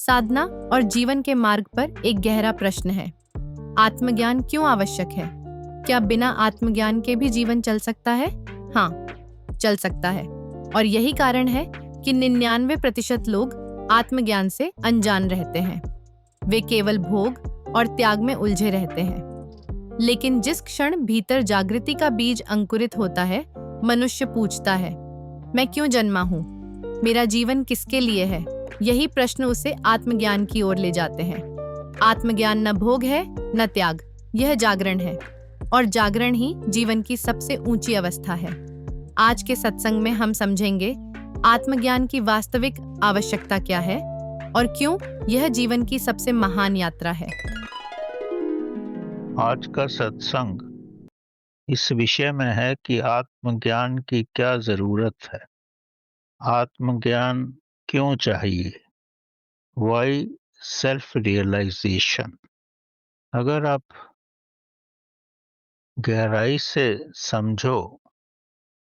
साधना और जीवन के मार्ग पर एक गहरा प्रश्न है। आत्मज्ञान क्यों आवश्यक है? क्या बिना आत्मज्ञान के भी जीवन चल सकता है? हाँ, चल सकता है। और यही कारण है कि 99% लोग आत्मज्ञान से अनजान रहते हैं। वे केवल भोग और त्याग में उलझे रहते हैं। लेकिन जिस क्षण भीतर जागृति का बीज अंकुरित होता है, मनुष्य पूछता है, मैं क्यों जन्मा हूँ? मेरा जीवन किसके लिए है? यही प्रश्न उसे आत्मज्ञान की ओर ले जाते हैं। आत्मज्ञान न भोग है न त्याग, यह जागरण है। और जागरण ही जीवन की सबसे ऊंची अवस्था है। आज के सत्संग में हम समझेंगे आत्मज्ञान की वास्तविक आवश्यकता क्या है और क्यों यह जीवन की सबसे महान यात्रा है। आज का सत्संग इस विषय में है कि आत्मज्ञान की क्या जरूरत है, आत्मज्ञान क्यों चाहिए, वाई सेल्फ रियलाइजेशन। अगर आप गहराई से समझो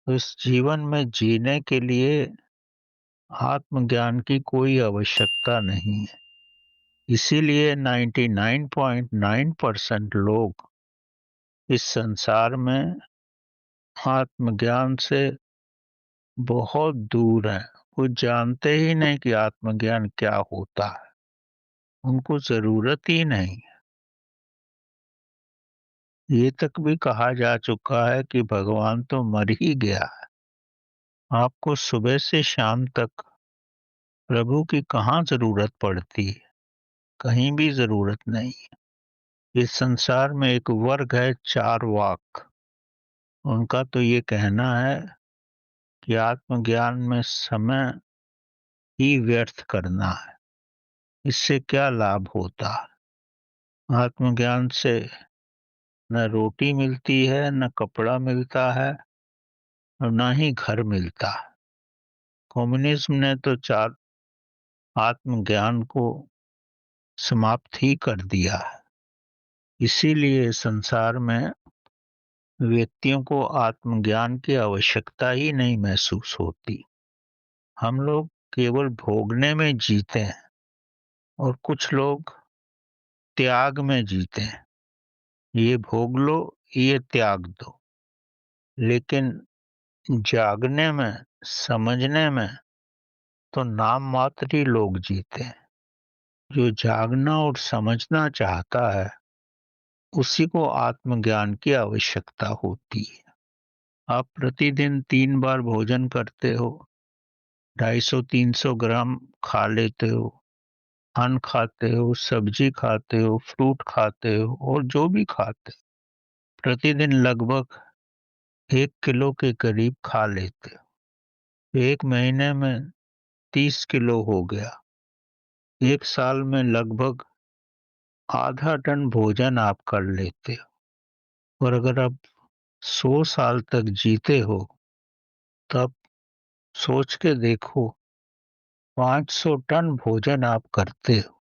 तो इस जीवन में जीने के लिए आत्मज्ञान की कोई आवश्यकता नहीं है। इसीलिए 99.9% लोग इस संसार में आत्मज्ञान से बहुत दूर हैं। वो जानते ही नहीं कि आत्मज्ञान क्या होता है, उनको जरूरत ही नहीं। ये तक भी कहा जा चुका है कि भगवान तो मर ही गया है, आपको सुबह से शाम तक प्रभु की कहाँ जरूरत पड़ती है? कहीं भी जरूरत नहीं। इस संसार में एक वर्ग है चार्वाक, उनका तो ये कहना है कि आत्मज्ञान में समय ही व्यर्थ करना है। इससे क्या लाभ होता है? आत्मज्ञान से न रोटी मिलती है, न कपड़ा मिलता है और न ही घर मिलता है। कम्युनिज्म ने तो चार आत्मज्ञान को समाप्त ही कर दिया है। इसीलिए संसार में व्यक्तियों को आत्मज्ञान की आवश्यकता ही नहीं महसूस होती। हम लोग केवल भोगने में जीते हैं और कुछ लोग त्याग में जीते हैं। ये भोग लो, ये त्याग दो। लेकिन जागने में, समझने में तो नाम मात्र ही लोग जीते हैं। जो जागना और समझना चाहता है उसी को आत्मज्ञान की आवश्यकता होती है। आप प्रतिदिन 3 बार भोजन करते हो, 250-300 ग्राम खा लेते हो, अन्न खाते हो, सब्जी खाते हो, फ्रूट खाते हो और जो भी खाते हो, प्रतिदिन लगभग 1 किलो के करीब खा लेते हो। 1 महीने में 30 किलो हो गया। 1 साल में लगभग आधा टन भोजन आप कर लेते हो। और अगर आप 100 साल तक जीते हो तब सोच के देखो, 500 टन भोजन आप करते हो।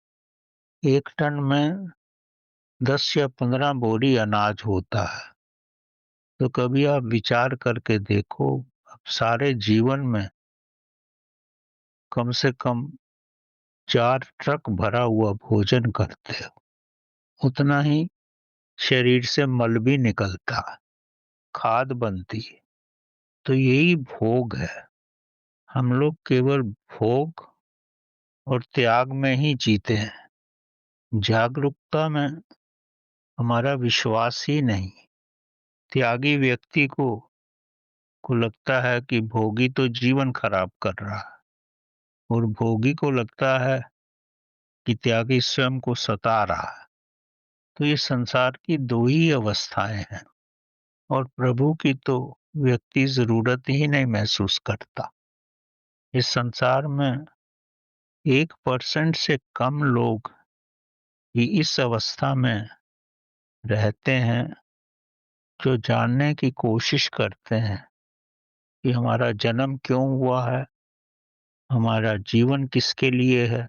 1 टन में 10 या 15 बोरी अनाज होता है। तो कभी आप विचार करके देखो, आप सारे जीवन में कम से कम 4 ट्रक भरा हुआ भोजन करते हो। उतना ही शरीर से मल भी निकलता है, खाद बनती है। तो यही भोग है। हम लोग केवल भोग और त्याग में ही जीते हैं। जागरूकता में हमारा विश्वास ही नहीं। त्यागी व्यक्ति को लगता है कि भोगी तो जीवन खराब कर रहा है और भोगी को लगता है कि त्यागी स्वयं को सता रहा है। तो ये संसार की 2 ही अवस्थाएं हैं और प्रभु की तो व्यक्ति जरूरत ही नहीं महसूस करता। इस संसार में 1% से कम लोग ही इस अवस्था में रहते हैं जो जानने की कोशिश करते हैं कि हमारा जन्म क्यों हुआ है, हमारा जीवन किसके लिए है,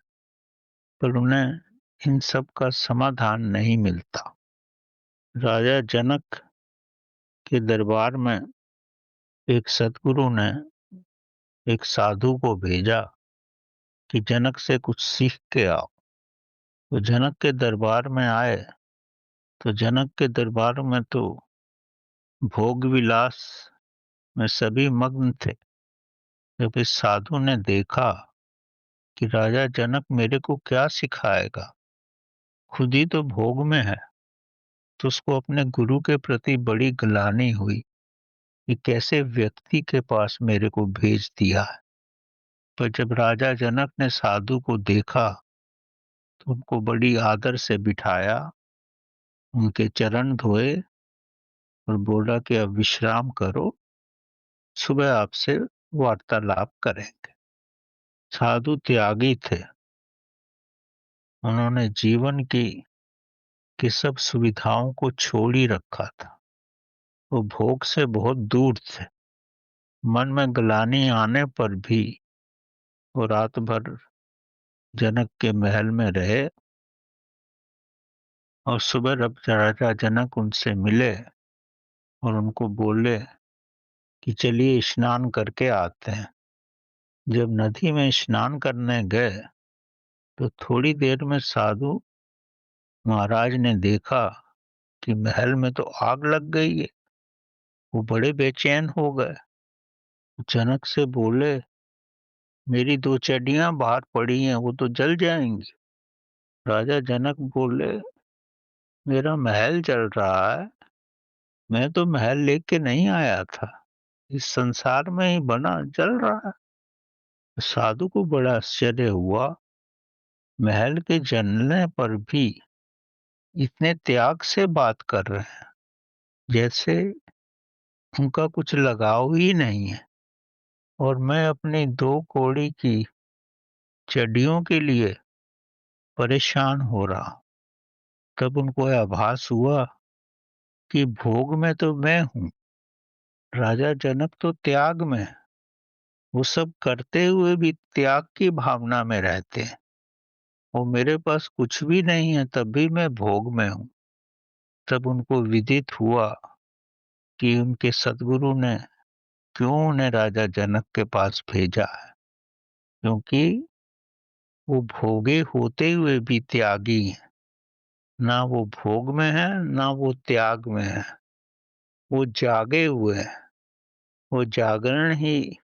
पर उन्हें इन सब का समाधान नहीं मिलता। राजा जनक के दरबार में एक सद्गुरु ने एक साधु को भेजा कि जनक से कुछ सीख के आओ। वो जनक के दरबार में आए तो जनक के दरबार में तो भोग विलास में सभी मग्न थे। जब इस साधु ने देखा कि राजा जनक मेरे को क्या सिखाएगा, खुद ही तो भोग में है, तो उसको अपने गुरु के प्रति बड़ी ग्लानि हुई कि कैसे व्यक्ति के पास मेरे को भेज दिया है। पर जब राजा जनक ने साधु को देखा तो उनको बड़ी आदर से बिठाया, उनके चरण धोए और बोला कि अब विश्राम करो, सुबह आपसे वार्तालाप करेंगे। साधु त्यागी थे। उन्होंने जीवन की सब सुविधाओं को छोड़ ही रखा था। वो भोग से बहुत दूर थे। मन में ग्लानि आने पर भी वो रात भर जनक के महल में रहे और सुबह जब राजा जनक उनसे मिले और उनको बोले कि चलिए स्नान करके आते हैं। जब नदी में स्नान करने गए तो थोड़ी देर में साधु महाराज ने देखा कि महल में तो आग लग गई है। वो बड़े बेचैन हो गए। जनक से बोले, मेरी 2 चड्डियां बाहर पड़ी हैं, वो तो जल जाएंगी। राजा जनक बोले, मेरा महल जल रहा है, मैं तो महल लेके नहीं आया था, इस संसार में ही बना जल रहा है। साधु को बड़ा आश्चर्य हुआ, महल के जलने पर भी इतने त्याग से बात कर रहे हैं, जैसे उनका कुछ लगाव ही नहीं है और मैं अपनी 2 कौड़ी की चड्डियों के लिए परेशान हो रहा हूं। तब उनको आभास हुआ कि भोग में तो मैं हूँ, राजा जनक तो त्याग में है। वो सब करते हुए भी त्याग की भावना में रहते हैं और मेरे पास कुछ भी नहीं है तब भी मैं भोग में हूँ। तब उनको विदित हुआ कि उनके सद्गुरु ने क्यों उन्हें राजा जनक के पास भेजा है, क्योंकि वो भोगे होते हुए भी त्यागी हैं। ना वो भोग में है, ना वो त्याग में है। वो जागे हुए हैं। वो जागरण ही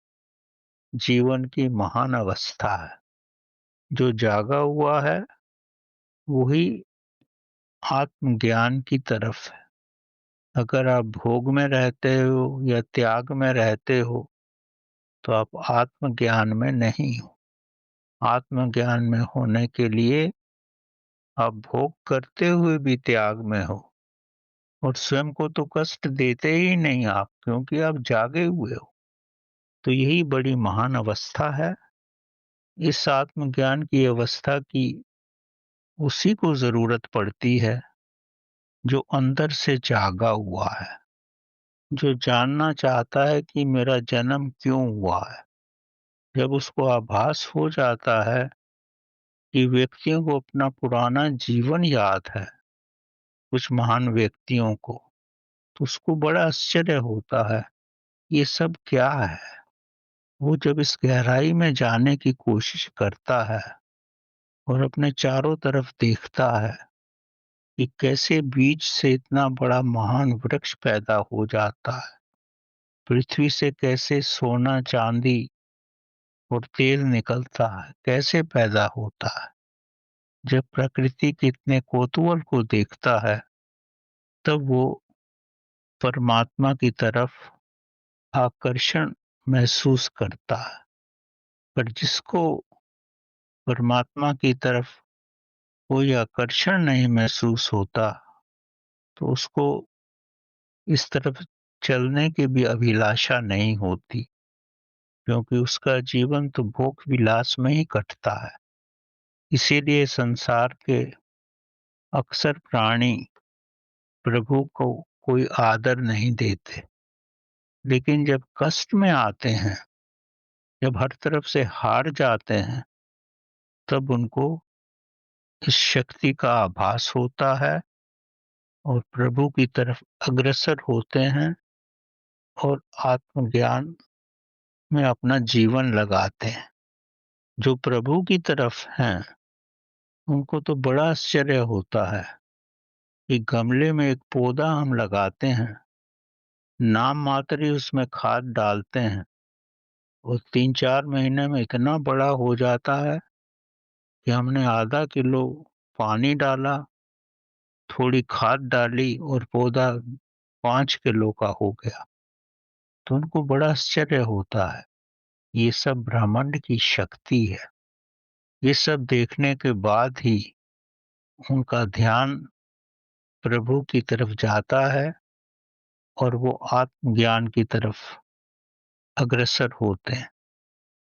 जीवन की महान अवस्था है। जो जागा हुआ है वही आत्मज्ञान की तरफ है। अगर आप भोग में रहते हो या त्याग में रहते हो तो आप आत्मज्ञान में नहीं हो। आत्मज्ञान में होने के लिए आप भोग करते हुए भी त्याग में हो और स्वयं को तो कष्ट देते ही नहीं आप, क्योंकि आप जागे हुए हो। तो यही बड़ी महान अवस्था है। इस आत्मज्ञान की अवस्था की उसी को जरूरत पड़ती है जो अंदर से जागा हुआ है, जो जानना चाहता है कि मेरा जन्म क्यों हुआ है। जब उसको आभास हो जाता है कि व्यक्तियों को अपना पुराना जीवन याद है, कुछ महान व्यक्तियों को, तो उसको बड़ा आश्चर्य होता है, ये सब क्या है। वो जब इस गहराई में जाने की कोशिश करता है और अपने चारों तरफ देखता है कि कैसे बीज से इतना बड़ा महान वृक्ष पैदा हो जाता है, पृथ्वी से कैसे सोना चांदी और तेल निकलता है, कैसे पैदा होता है। जब प्रकृति के इतने कोतूहल को देखता है तब वो परमात्मा की तरफ आकर्षण महसूस करता है। पर जिसको परमात्मा की तरफ कोई आकर्षण नहीं महसूस होता तो उसको इस तरफ चलने की भी अभिलाषा नहीं होती, क्योंकि उसका जीवन तो भोग विलास में ही कटता है। इसीलिए संसार के अक्सर प्राणी प्रभु को कोई आदर नहीं देते, लेकिन जब कष्ट में आते हैं, जब हर तरफ से हार जाते हैं, तब उनको इस शक्ति का आभास होता है और प्रभु की तरफ अग्रसर होते हैं और आत्मज्ञान में अपना जीवन लगाते हैं। जो प्रभु की तरफ हैं उनको तो बड़ा आश्चर्य होता है कि गमले में एक पौधा हम लगाते हैं, नाम मात्र ही उसमें खाद डालते हैं और 3-4 महीने में इतना बड़ा हो जाता है कि हमने आधा किलो पानी डाला, थोड़ी खाद डाली और पौधा 5 किलो का हो गया। तो उनको बड़ा आश्चर्य होता है। ये सब ब्रह्मांड की शक्ति है। ये सब देखने के बाद ही उनका ध्यान प्रभु की तरफ जाता है और वो आत्मज्ञान की तरफ अग्रसर होते हैं।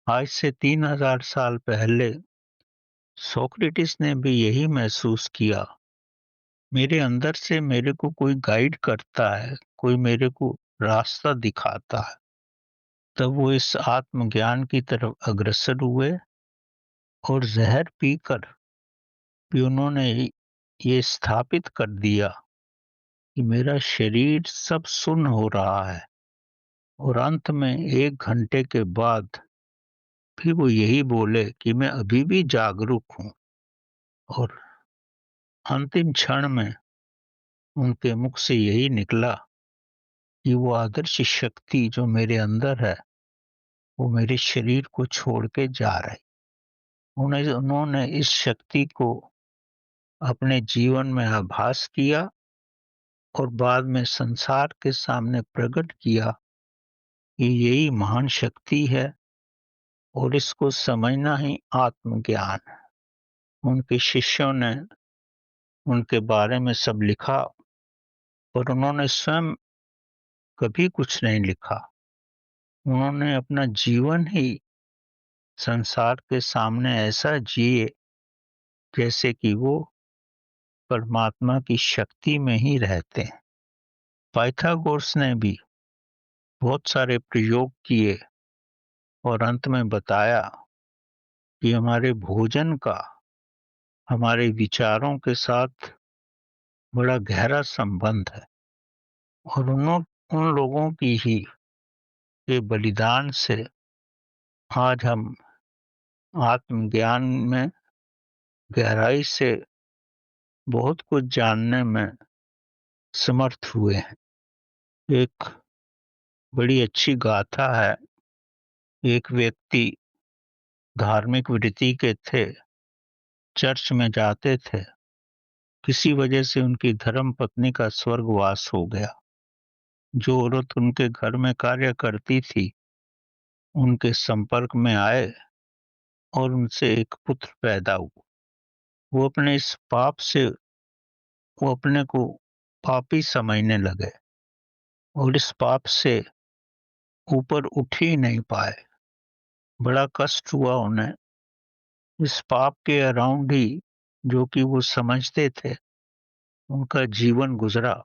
आज से 3000 साल पहले सोक्रेटिस ने भी यही महसूस किया। मेरे अंदर से मेरे को कोई गाइड करता है, कोई मेरे को रास्ता दिखाता है। तब वो इस आत्मज्ञान की तरफ अग्रसर हुए और जहर पीकर भी उन्होंने ये स्थापित कर दिया कि मेरा शरीर सब सुन्न हो रहा है और अंत में 1 घंटे के बाद भी वो यही बोले कि मैं अभी भी जागरूक हूँ। और अंतिम क्षण में उनके मुख से यही निकला कि वो आदर्श शक्ति जो मेरे अंदर है, वो मेरे शरीर को छोड़ के जा रही। उन्होंने इस शक्ति को अपने जीवन में आभास किया और बाद में संसार के सामने प्रकट किया कि यही महान शक्ति है और इसको समझना ही आत्मज्ञान है। उनके शिष्यों ने उनके बारे में सब लिखा, पर उन्होंने स्वयं कभी कुछ नहीं लिखा। उन्होंने अपना जीवन ही संसार के सामने ऐसा जिए जैसे कि वो परमात्मा की शक्ति में ही रहते हैं। पाइथागोरस ने भी बहुत सारे प्रयोग किए और अंत में बताया कि हमारे भोजन का हमारे विचारों के साथ बड़ा गहरा संबंध है और उन लोगों की ही के बलिदान से आज हम आत्मज्ञान में गहराई से बहुत कुछ जानने में समर्थ हुए हैं। एक बड़ी अच्छी गाथा है। एक व्यक्ति धार्मिक वृत्ति के थे, चर्च में जाते थे। किसी वजह से उनकी धर्म पत्नी का स्वर्गवास हो गया। जो औरत उनके घर में कार्य करती थी, उनके संपर्क में आए और उनसे एक पुत्र पैदा हुआ। वो अपने इस पाप से वो अपने को पापी समझने लगे और इस पाप से ऊपर उठ ही नहीं पाए। बड़ा कष्ट हुआ उन्हें। इस पाप के अराउंड ही जो कि वो समझते थे, उनका जीवन गुजरा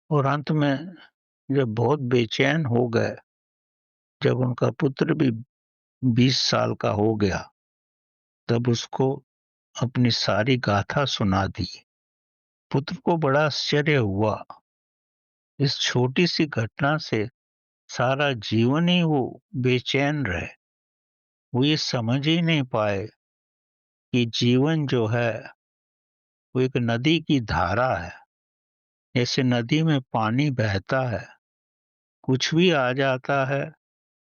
और अंत में जब बहुत बेचैन हो गए, जब उनका पुत्र भी 20 साल का हो गया, तब उसको अपनी सारी गाथा सुना दी। पुत्र को बड़ा आश्चर्य हुआ। इस छोटी सी घटना से सारा जीवन ही वो बेचैन रहे। वो ये समझ ही नहीं पाए कि जीवन जो है वो एक नदी की धारा है। जैसे नदी में पानी बहता है, कुछ भी आ जाता है,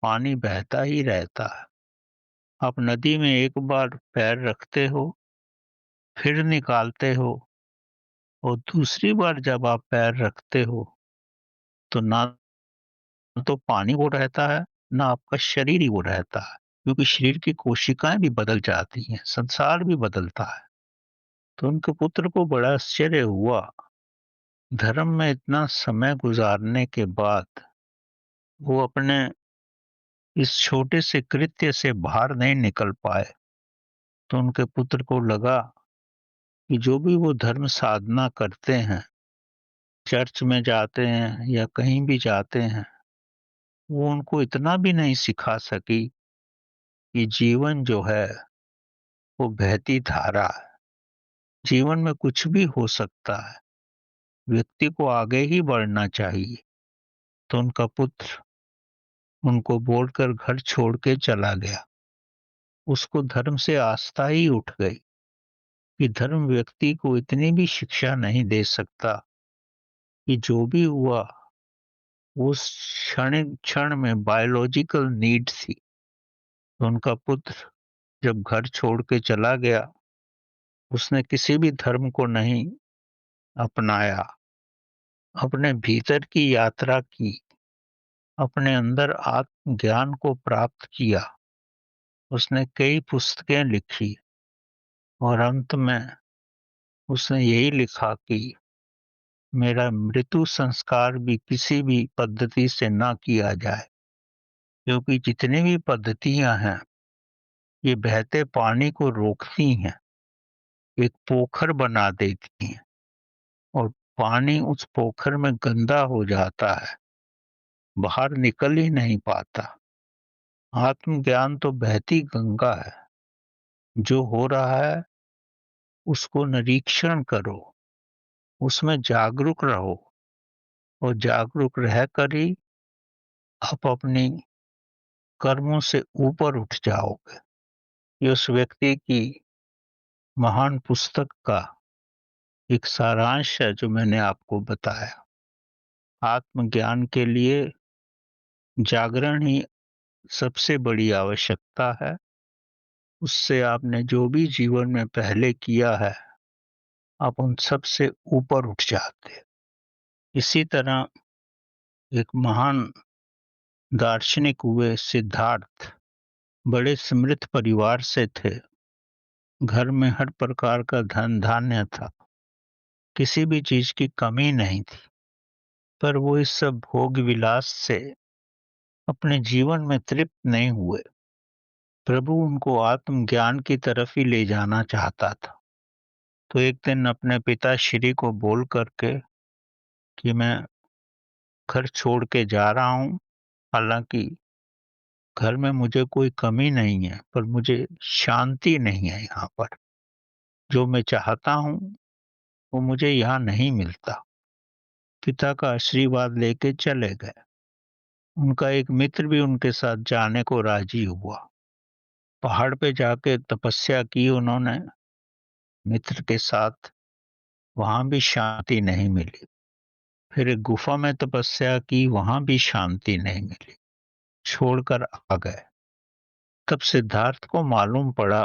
पानी बहता ही रहता है। आप नदी में एक बार पैर रखते हो, फिर निकालते हो और दूसरी बार जब आप पैर रखते हो, तो ना तो पानी वो रहता है, ना आपका शरीर ही वो रहता है, क्योंकि शरीर की कोशिकाएं भी बदल जाती हैं, संसार भी बदलता है। तो उनके पुत्र को बड़ा आश्चर्य हुआ। धर्म में इतना समय गुजारने के बाद वो अपने इस छोटे से कृत्य से बाहर नहीं निकल पाए। तो उनके पुत्र को लगा कि जो भी वो धर्म साधना करते हैं, चर्च में जाते हैं या कहीं भी जाते हैं, वो उनको इतना भी नहीं सिखा सकी कि जीवन जो है वो बहती धारा है। जीवन में कुछ भी हो सकता है, व्यक्ति को आगे ही बढ़ना चाहिए। तो उनका पुत्र उनको बोलकर घर छोड़ के चला गया। उसको धर्म से आस्था ही उठ गई। कि धर्म व्यक्ति को इतनी भी शिक्षा नहीं दे सकता कि जो भी हुआ वो उस क्षण क्षण में बायोलॉजिकल नीड थी। तो उनका पुत्र जब घर छोड़ के चला गया, उसने किसी भी धर्म को नहीं अपनाया, अपने भीतर की यात्रा की, अपने अंदर आत्मज्ञान को प्राप्त किया। उसने कई पुस्तकें लिखी और अंत में उसने यही लिखा कि मेरा मृत्यु संस्कार भी किसी भी पद्धति से ना किया जाए, क्योंकि जितनी भी पद्धतियां हैं ये बहते पानी को रोकती हैं, एक पोखर बना देती हैं और पानी उस पोखर में गंदा हो जाता है, बाहर निकल ही नहीं पाता। आत्मज्ञान तो बहती गंगा है। जो हो रहा है उसको निरीक्षण करो, उसमें जागरूक रहो और जागरूक रहकर ही आप अपनी कर्मों से ऊपर उठ जाओगे। ये उस व्यक्ति की महान पुस्तक का एक सारांश है जो मैंने आपको बताया। आत्मज्ञान के लिए जागरण ही सबसे बड़ी आवश्यकता है। उससे आपने जो भी जीवन में पहले किया है, आप उन सब से ऊपर उठ जाते हैं। इसी तरह एक महान दार्शनिक हुए सिद्धार्थ, बड़े समृद्ध परिवार से थे। घर में हर प्रकार का धन धान्य था, किसी भी चीज की कमी नहीं थी, पर वो इस सब भोग विलास से अपने जीवन में तृप्त नहीं हुए। प्रभु उनको आत्मज्ञान की तरफ ही ले जाना चाहता था। तो एक दिन अपने पिताश्री को बोल करके कि मैं घर छोड़ के जा रहा हूँ, हालांकि घर में मुझे कोई कमी नहीं है, पर मुझे शांति नहीं है यहाँ पर। जो मैं चाहता हूँ वो मुझे यहाँ नहीं मिलता। पिता का आशीर्वाद लेके चले गए। उनका एक मित्र भी उनके साथ जाने को राजी हुआ। पहाड़ पे जाके तपस्या की उन्होंने मित्र के साथ, वहां भी शांति नहीं मिली। फिर एक गुफा में तपस्या की, वहां भी शांति नहीं मिली, छोड़कर आ गए। तब सिद्धार्थ को मालूम पड़ा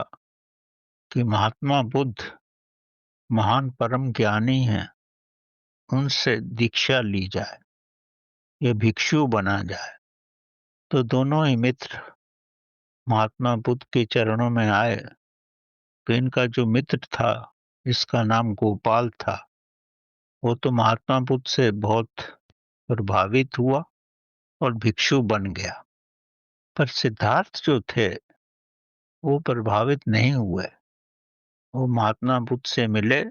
कि महात्मा बुद्ध महान परम ज्ञानी हैं, उनसे दीक्षा ली जाए, ये भिक्षु बना जाए। तो दोनों ही मित्र महात्मा बुद्ध के चरणों में आए। तो इनका जो मित्र था, इसका नाम गोपाल था, वो तो महात्मा बुद्ध से बहुत प्रभावित हुआ और भिक्षु बन गया। पर सिद्धार्थ जो थे वो प्रभावित नहीं हुए। वो महात्मा बुद्ध से मिले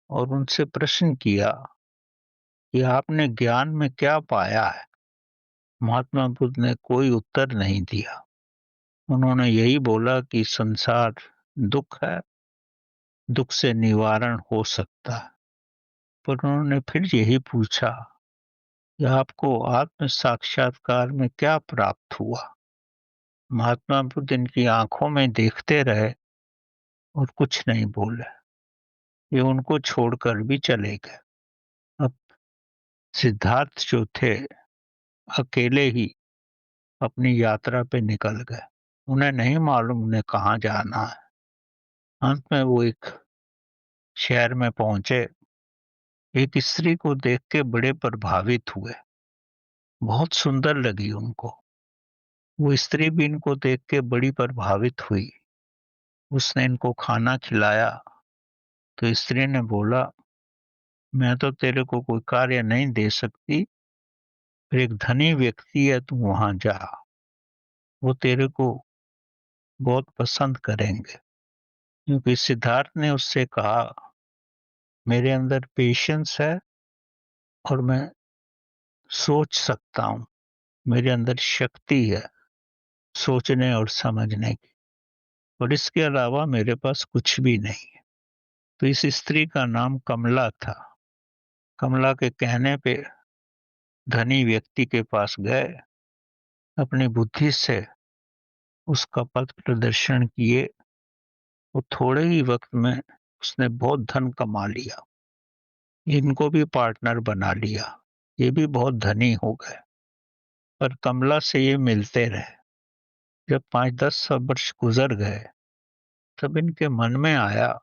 और उनसे प्रश्न किया कि आपने ज्ञान में क्या पाया है। महात्मा बुद्ध ने कोई उत्तर नहीं दिया। उन्होंने यही बोला कि संसार दुख है, दुख से निवारण हो सकता है। पर उन्होंने फिर यही पूछा कि आपको आत्म साक्षात्कार में क्या प्राप्त हुआ। महात्मा बुद्ध इनकी आंखों में देखते रहे और कुछ नहीं बोले। ये उनको छोड़कर भी चले गए। अब सिद्धार्थ जो थे अकेले ही अपनी यात्रा पे निकल गए। उन्हें नहीं मालूम उन्हें कहाँ जाना है। अंत में वो एक शहर में पहुंचे। एक स्त्री को देख के बड़े प्रभावित हुए, बहुत सुंदर लगी उनको। वो स्त्री भी इनको देख के बड़ी प्रभावित हुई। उसने इनको खाना खिलाया। तो स्त्री ने बोला, मैं तो तेरे को कोई कार्य नहीं दे सकती, पर एक धनी व्यक्ति है, तू वहां जा, वो तेरे को बहुत पसंद करेंगे। क्योंकि सिद्धार्थ ने उससे कहा, मेरे अंदर पेशेंस है और मैं सोच सकता हूँ, मेरे अंदर शक्ति है सोचने और समझने की, और इसके अलावा मेरे पास कुछ भी नहीं है। तो इस स्त्री का नाम कमला था। कमला के कहने पे धनी व्यक्ति के पास गए, अपनी बुद्धि से उसका पथ प्रदर्शन किए। वो थोड़े ही वक्त में उसने बहुत धन कमा लिया, इनको भी पार्टनर बना लिया, ये भी बहुत धनी हो गए। पर कमला से ये मिलते रहे। जब 5-10 वर्ष गुजर गए, तब इनके मन में आया,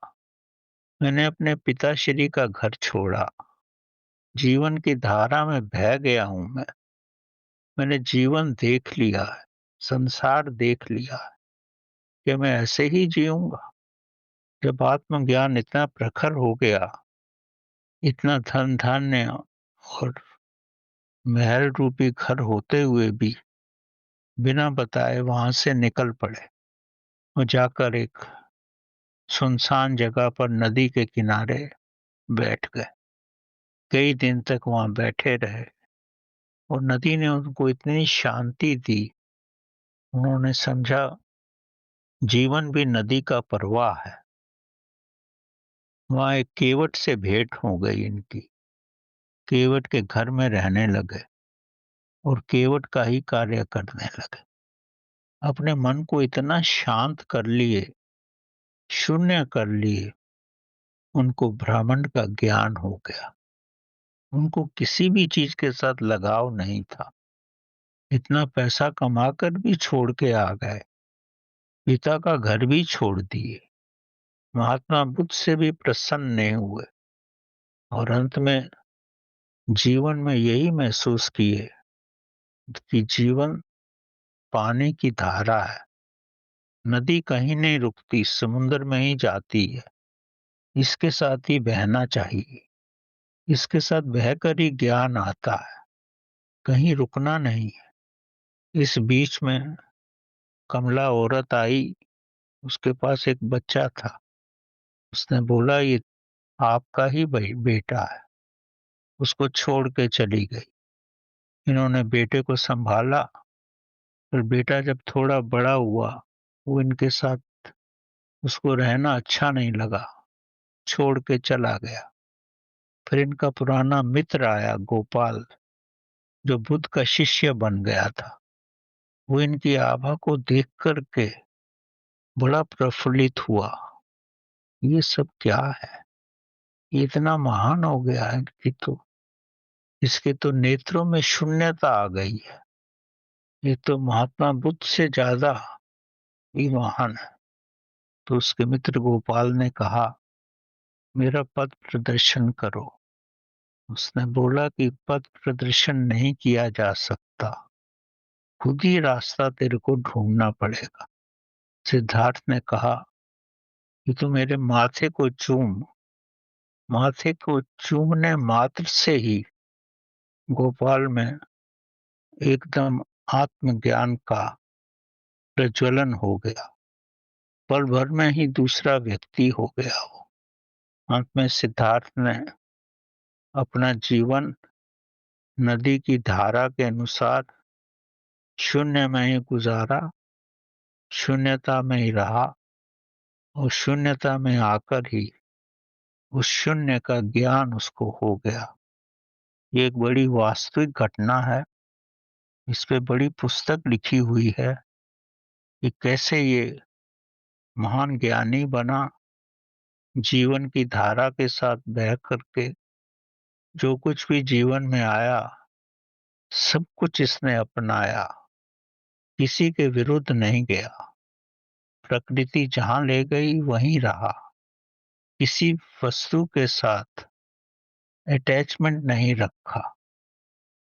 मैंने अपने पिताश्री का घर छोड़ा, जीवन की धारा में बह गया हूं मैं। मैंने जीवन देख लिया है, संसार देख लिया है, कि मैं ऐसे ही जीऊंगा। जब आत्मज्ञान इतना प्रखर हो गया, इतना धन धान्य और महल रूपी घर होते हुए भी बिना बताए वहां से निकल पड़े और जाकर एक सुनसान जगह पर नदी के किनारे बैठ गए। कई दिन तक वहां बैठे रहे और नदी ने उनको इतनी शांति दी, उन्होंने समझा जीवन भी नदी का प्रवाह है। वहां एक केवट से भेंट हो गई इनकी। केवट के घर में रहने लगे और केवट का ही कार्य करने लगे। अपने मन को इतना शांत कर लिए, शून्य कर लिए, उनको ब्रह्मांड का ज्ञान हो गया। उनको किसी भी चीज के साथ लगाव नहीं था। इतना पैसा कमाकर भी छोड़ के आ गए, पिता का घर भी छोड़ दिए, महात्मा बुद्ध से भी प्रसन्न नहीं हुए और अंत में जीवन में यही महसूस किए कि जीवन पानी की धारा है, नदी कहीं नहीं रुकती, समुद्र में ही जाती है, इसके साथ ही बहना चाहिए, इसके साथ बहकर ही ज्ञान आता है, कहीं रुकना नहीं है। इस बीच में कमला औरत आई, उसके पास एक बच्चा था। उसने बोला, ये आपका ही बेटा है। उसको छोड़ के चली गई। इन्होंने बेटे को संभाला, फिर बेटा जब थोड़ा बड़ा हुआ, वो इनके साथ, उसको रहना अच्छा नहीं लगा, छोड़ के चला गया। फिर इनका पुराना मित्र आया, गोपाल, जो बुद्ध का शिष्य बन गया था। वो इनकी आभा को देख करके बड़ा प्रफुल्लित हुआ। ये सब क्या है? ये इतना महान हो गया है कि तो इसके तो नेत्रों में शून्यता आ गई है। ये तो महात्मा बुद्ध से ज्यादा ही महान है। तो उसके मित्र गोपाल ने कहा, मेरा पथ प्रदर्शन करो। उसने बोला कि पथ प्रदर्शन नहीं किया जा सकता, खुद ही रास्ता तेरे को ढूंढना पड़ेगा। सिद्धार्थ ने कहा कि तू मेरे माथे को चूम। माथे को चूमने मात्र से ही गोपाल में एकदम आत्मज्ञान का प्रज्वलन हो गया। पल भर में ही दूसरा व्यक्ति हो गया वो। अंत में सिद्धार्थ ने अपना जीवन नदी की धारा के अनुसार शून्य में ही गुजारा, शून्यता में ही रहा और शून्यता में आकर ही उस शून्य का ज्ञान उसको हो गया। ये एक बड़ी वास्तविक घटना है। इस पे बड़ी पुस्तक लिखी हुई है कि कैसे ये महान ज्ञानी बना, जीवन की धारा के साथ बह करके जो कुछ भी जीवन में आया, सब कुछ इसने अपनाया, किसी के विरुद्ध नहीं गया। प्रकृति जहां ले गई वहीं रहा, किसी वस्तु के साथ अटैचमेंट नहीं रखा।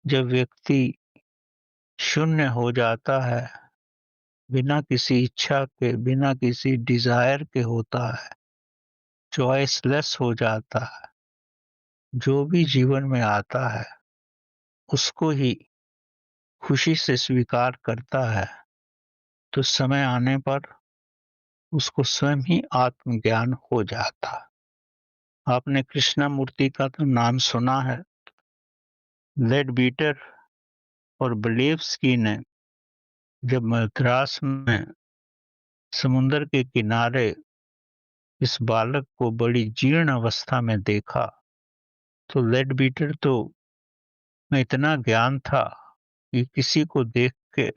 जब व्यक्ति शून्य हो जाता है, बिना किसी इच्छा के, बिना किसी डिजायर के होता है, चॉइसलेस हो जाता है, जो भी जीवन में आता है उसको ही खुशी से स्वीकार करता है, तो समय आने पर उसको स्वयं ही आत्मज्ञान हो जाता। आपने कृष्णमूर्ति का तो नाम सुना है। लेड बीटर और ब्लेव्स्की ने जब मद्रास में समुद्र के किनारे इस बालक को बड़ी जीर्ण अवस्था में देखा, तो लेड बीटर तो में इतना ज्ञान था कि किसी को देख के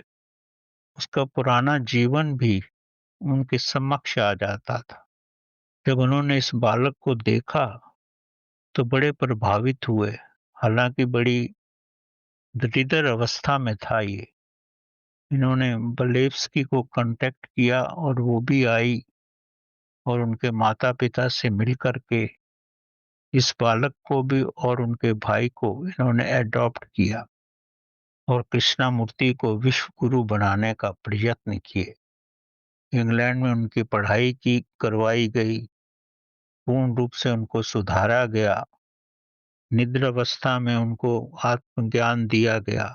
उसका पुराना जीवन भी उनके समक्ष आ जाता था। जब उन्होंने इस बालक को देखा तो बड़े प्रभावित हुए। हालांकि बड़ी दरिद्र अवस्था में था ये। इन्होंने बलेव्स्की को कांटेक्ट किया और वो भी आई और उनके माता पिता से मिल करके इस बालक को भी और उनके भाई को इन्होंने एडॉप्ट किया और कृष्णामूर्ति को विश्व गुरु बनाने का प्रयत्न किए। इंग्लैंड में उनकी पढ़ाई की करवाई गई, पूर्ण रूप से उनको सुधारा गया, निद्र अवस्था में उनको आत्मज्ञान दिया गया।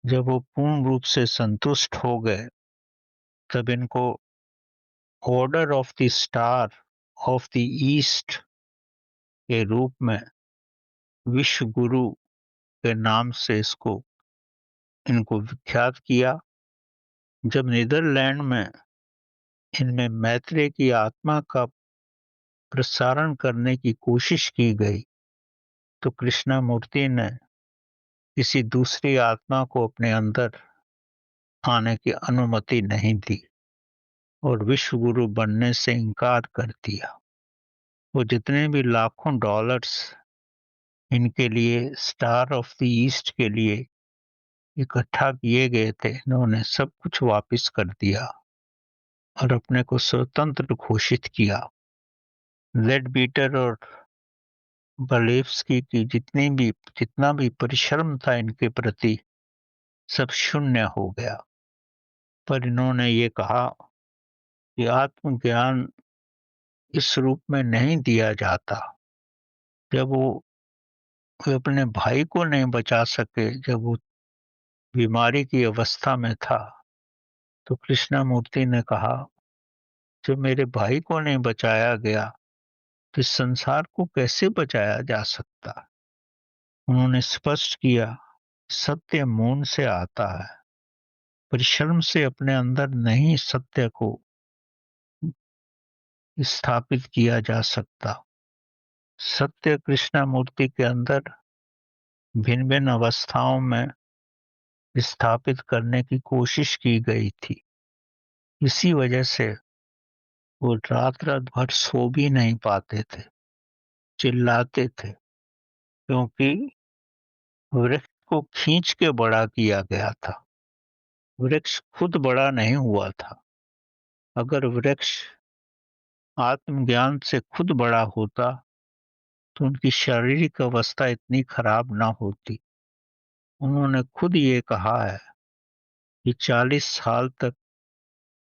जब वो पूर्ण रूप से संतुष्ट हो गए तब इनको order of the star of the east के रूप में विश्व गुरु के नाम से इनको विख्यात किया। जब नीदरलैंड में इनमें मैत्रेय की आत्मा का प्रसारण करने की कोशिश की गई तो कृष्णामूर्ति ने किसी दूसरी आत्मा को अपने अंदर आने की अनुमति नहीं दी और विश्व गुरु बनने से इनकार कर दिया। वो जितने भी लाखों डॉलर्स इनके लिए स्टार ऑफ द ईस्ट के लिए इकट्ठा किए गए थे, इन्होंने सब कुछ वापस कर दिया और अपने को स्वतंत्र घोषित किया। लेडबीटर और बलेव्स्की की जितना भी परिश्रम था इनके प्रति सब शून्य हो गया। पर इन्होंने ये कहा कि आत्मज्ञान इस रूप में नहीं दिया जाता। जब वो अपने भाई को नहीं बचा सके, जब वो बीमारी की अवस्था में था, तो कृष्णामूर्ति ने कहा जब मेरे भाई को नहीं बचाया गया तो इस संसार को कैसे बचाया जा सकता। उन्होंने स्पष्ट किया सत्य मौन से आता है, परिश्रम से अपने अंदर नहीं सत्य को स्थापित किया जा सकता। सत्य कृष्णामूर्ति के अंदर भिन्न भिन्न अवस्थाओं में स्थापित करने की कोशिश की गई थी। इसी वजह से वो रात रात भर सो भी नहीं पाते थे, चिल्लाते थे, क्योंकि वृक्ष को खींच के बड़ा किया गया था। वृक्ष खुद बड़ा नहीं हुआ था। अगर वृक्ष आत्मज्ञान से खुद बड़ा होता तो उनकी शारीरिक अवस्था इतनी खराब ना होती। उन्होंने खुद ये कहा है कि 40 साल तक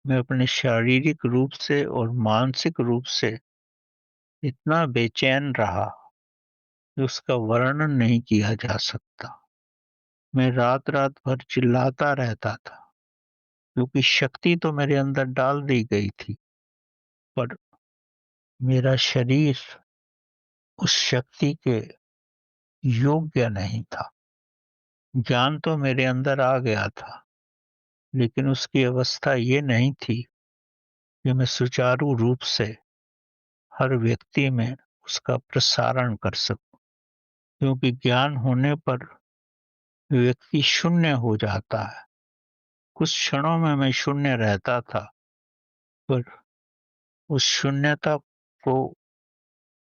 मैं अपने शारीरिक रूप से और मानसिक रूप से इतना बेचैन रहा कि उसका वर्णन नहीं किया जा सकता। मैं रात रात भर चिल्लाता रहता था क्योंकि शक्ति तो मेरे अंदर डाल दी गई थी, पर मेरा शरीर उस शक्ति के योग्य नहीं था। ज्ञान तो मेरे अंदर आ गया था, लेकिन उसकी अवस्था ये नहीं थी कि मैं सुचारू रूप से हर व्यक्ति में उसका प्रसारण कर सकूं। क्योंकि ज्ञान होने पर व्यक्ति शून्य हो जाता है। कुछ क्षणों में मैं शून्य रहता था, पर उस शून्यता को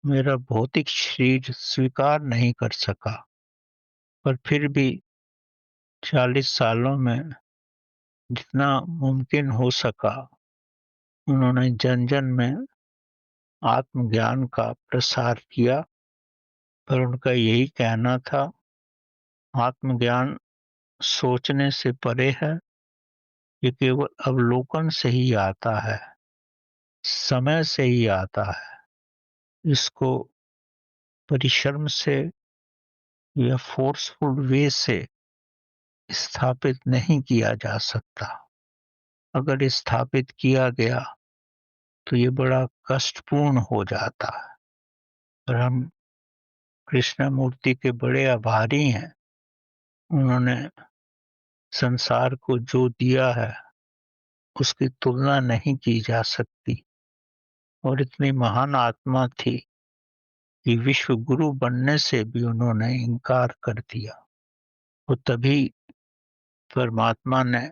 मेरा भौतिक शरीर स्वीकार नहीं कर सका। पर फिर भी 40 सालों में जितना मुमकिन हो सका उन्होंने जन जन में आत्मज्ञान का प्रसार किया। पर उनका यही कहना था आत्मज्ञान सोचने से परे है, ये केवल अवलोकन से ही आता है, समय से ही आता है। इसको परिश्रम से या फोर्सफुल वे से स्थापित नहीं किया जा सकता। अगर स्थापित किया गया तो ये बड़ा कष्टपूर्ण हो जाता है। और हम कृष्णमूर्ति के बड़े आभारी हैं। उन्होंने संसार को जो दिया है उसकी तुलना नहीं की जा सकती और इतनी महान आत्मा थी कि विश्व गुरु बनने से भी उन्होंने इनकार कर दिया। और तभी परमात्मा ने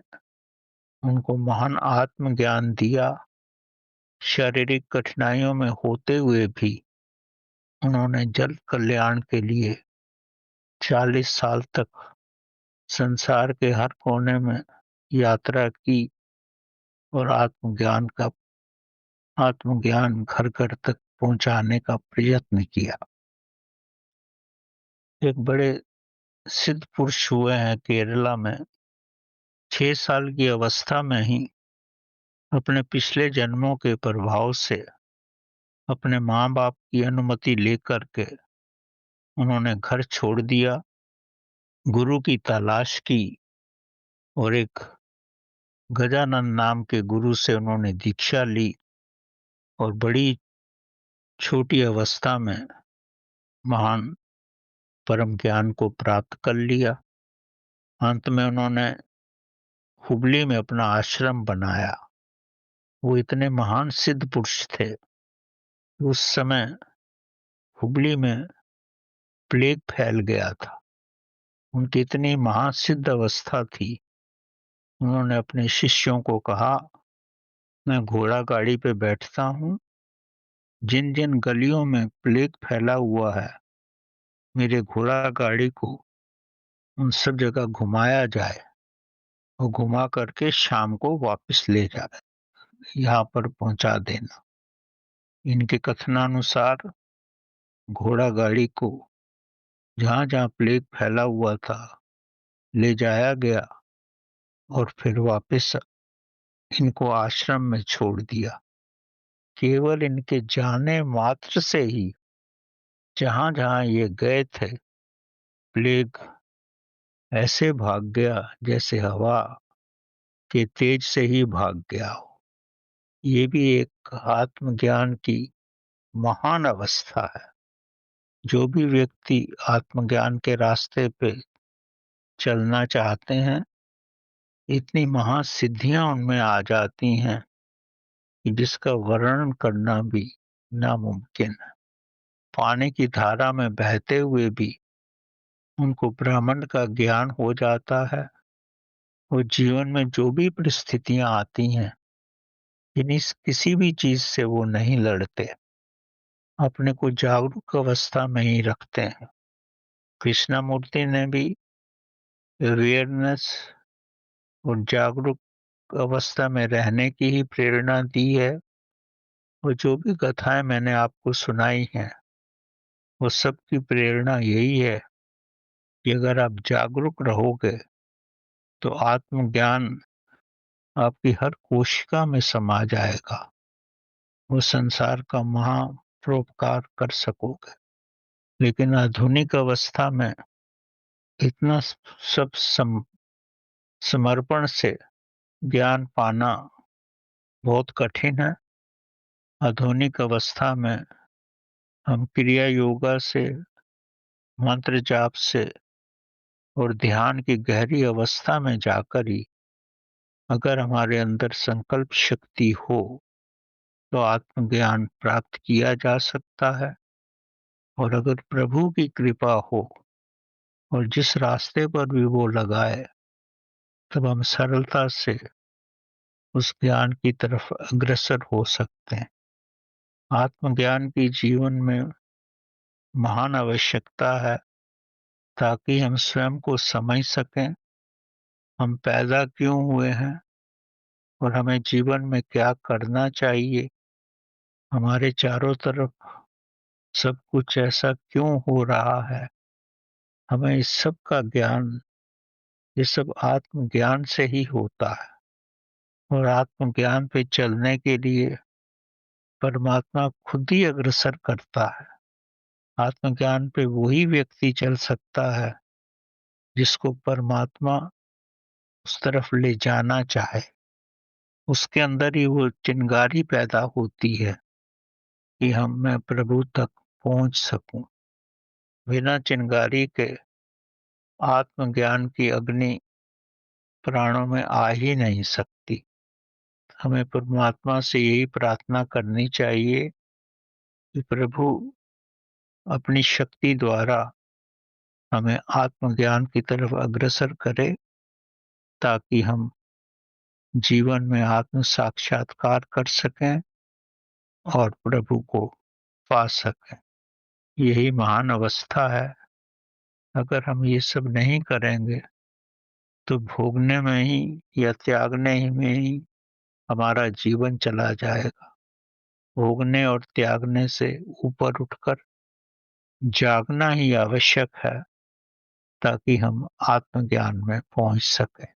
उनको महान आत्मज्ञान दिया शारीरिक कठिनाइयों में होते हुए भी उन्होंने जन कल्याण के लिए 40 साल तक संसार के हर कोने में यात्रा की और आत्मज्ञान घर घर तक पहुंचाने का प्रयत्न किया। एक बड़े सिद्ध पुरुष हुए हैं केरला में। 6 साल की अवस्था में ही अपने पिछले जन्मों के प्रभाव से अपने माँ बाप की अनुमति लेकर के उन्होंने घर छोड़ दिया, गुरु की तलाश की और एक गजानन नाम के गुरु से उन्होंने दीक्षा ली और बड़ी छोटी अवस्था में महान परम ज्ञान को प्राप्त कर लिया। अंत में उन्होंने हुबली में अपना आश्रम बनाया। वो इतने महान सिद्ध पुरुष थे। उस समय हुबली में प्लेग फैल गया था। उनकी इतनी महासिद्ध अवस्था थी, उन्होंने अपने शिष्यों को कहा, मैं घोड़ा गाड़ी पे बैठता हूँ, जिन जिन गलियों में प्लेग फैला हुआ है मेरे घोड़ा गाड़ी को उन सब जगह घुमाया जाए और घुमा करके शाम को वापस ले जाए, यहाँ पर पहुंचा देना। इनके कथनानुसार घोड़ा गाड़ी को जहां जहां प्लेग फैला हुआ था ले जाया गया और फिर वापस इनको आश्रम में छोड़ दिया। केवल इनके जाने मात्र से ही जहां जहां ये गए थे प्लेग ऐसे भाग गया जैसे हवा के तेज से ही भाग गया हो। ये भी एक आत्मज्ञान की महान अवस्था है। जो भी व्यक्ति आत्मज्ञान के रास्ते पे चलना चाहते हैं, इतनी महासिद्धियां उनमें आ जाती हैं कि जिसका वर्णन करना भी नामुमकिन है। पानी की धारा में बहते हुए भी उनको ब्रह्मांड का ज्ञान हो जाता है और जीवन में जो भी परिस्थितियां आती हैं, किसी भी चीज से वो नहीं लड़ते, अपने को जागरूक अवस्था में ही रखते हैं। कृष्णमूर्ति ने भी अवेयरनेस और जागरूक अवस्था में रहने की ही प्रेरणा दी है। और जो भी कथाएं मैंने आपको सुनाई हैं, वो सब की प्रेरणा यही है कि अगर आप जागरूक रहोगे तो आत्मज्ञान आपकी हर कोशिका में समा जाएगा। वो संसार का महापरोपकार कर सकोगे। लेकिन आधुनिक अवस्था में इतना सब समर्पण से ज्ञान पाना बहुत कठिन है। आधुनिक अवस्था में हम क्रिया योगा से, मंत्र जाप से और ध्यान की गहरी अवस्था में जाकर ही अगर हमारे अंदर संकल्प शक्ति हो तो आत्मज्ञान प्राप्त किया जा सकता है। और अगर प्रभु की कृपा हो और जिस रास्ते पर भी वो लगाए, तब हम सरलता से उस ज्ञान की तरफ अग्रसर हो सकते हैं। आत्मज्ञान की जीवन में महान आवश्यकता है ताकि हम स्वयं को समझ सकें, हम पैदा क्यों हुए हैं और हमें जीवन में क्या करना चाहिए। हमारे चारों तरफ सब कुछ ऐसा क्यों हो रहा है, हमें इस सब का ज्ञान, ये सब आत्मज्ञान से ही होता है। और आत्मज्ञान पे चलने के लिए परमात्मा खुद ही अग्रसर करता है। आत्मज्ञान पे वही व्यक्ति चल सकता है जिसको परमात्मा उस तरफ ले जाना चाहे। उसके अंदर ही वो चिंगारी पैदा होती है कि मैं प्रभु तक पहुंच सकूं। बिना चिंगारी के आत्मज्ञान की अग्नि प्राणों में आ ही नहीं सकती। हमें परमात्मा से यही प्रार्थना करनी चाहिए कि प्रभु अपनी शक्ति द्वारा हमें आत्मज्ञान की तरफ अग्रसर करे ताकि हम जीवन में आत्म साक्षात्कार कर सकें और प्रभु को पा सकें। यही महान अवस्था है। अगर हम ये सब नहीं करेंगे तो भोगने में ही या त्यागने ही में ही हमारा जीवन चला जाएगा। भोगने और त्यागने से ऊपर उठकर जागना ही आवश्यक है ताकि हम आत्मज्ञान में पहुंच सकें।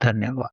धन्यवाद।